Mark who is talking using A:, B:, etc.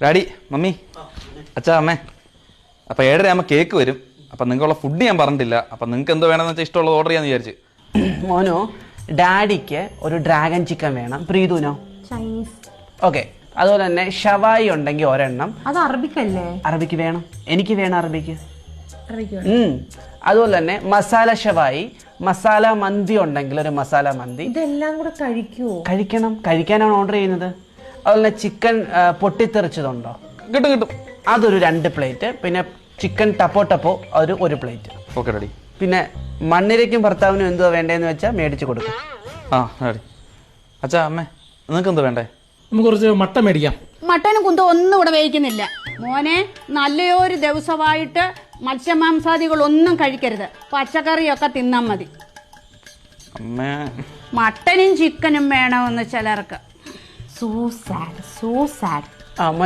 A: Daddy, mummy, അച്ഛാ, അമ്മേ. അപ്പം 7:30 കേക്ക് വരും. അപ്പം നിങ്ങൾക്കുള്ള ഫുഡ് ഞാൻ പറഞ്ഞിട്ടില്ല. അപ്പം നിങ്ങൾക്ക് എന്തോ വേണമെന്ന് വെച്ചാൽ ഇഷ്ടമുള്ളത് ഓർഡർ ചെയ്യാന്ന് വിചാരിച്ചു.
B: മോനോ, ഡാഡിക്ക് ഒരു ഡ്രാഗൺ ചിക്കൻ വേണം. പ്രീതുനോ?
C: ചൈനീസ്.
B: ഓക്കെ. അതുപോലെ തന്നെ ഷവായി ഉണ്ടെങ്കിൽ ഒരെണ്ണം.
C: അത് അറബിക്കല്ലേ?
B: അറബിക്ക് വേണം. എനിക്ക് വേണം അറബിക്ക്.
C: അറബിക്ക്.
B: അതുപോലെ തന്നെ മസാല ഷവായി, മസാല മന്തി ഉണ്ടെങ്കിൽ ഒരു മസാല മന്തി.
C: ഇതെല്ലാം കൂടെ കഴിക്കുവോ?
B: കഴിക്കാനാണ് ഓർഡർ ചെയ്യുന്നത്. അതുപോലെ തന്നെ ചിക്കൻ പൊട്ടിത്തെറിച്ചതുണ്ടോ?
A: കിട്ടും.
B: അതൊരു 2 പ്ലേറ്റ്. പിന്നെ ചിക്കൻ ടപ്പോ ഒരു പ്ലേറ്റ്.
A: Okay daddy.
B: പിന്നെ മണ്ണിരയ്ക്കും ഭർത്താവിനും എന്തുവാ വേണ്ടതെന്ന് വെച്ചാൽ മേടിച്ച് കൊടുക്കും.
A: ആ ഡാഡി. അച്ഛാ, അമ്മേ, നിങ്ങൾക്ക് എന്തോ വേണ്ടേ?
D: നമുക്ക് കുറച്ച് മട്ടൻ മേടിക്കാം.
E: മട്ടനും കുന്തം ഒന്നും ഇവിടെ വേവിക്കുന്നില്ല മോനെ. നല്ലൊരു ദിവസമായിട്ട് മത്സ്യമാംസാദികളൊന്നും കഴിക്കരുത്. പച്ചക്കറിയൊക്കെ തിന്നാൽ മതി.
A: അമ്മേ,
E: മട്ടനും ചിക്കനും വേണമെന്ന് ചിലർക്ക്.
C: So sad.
B: ആ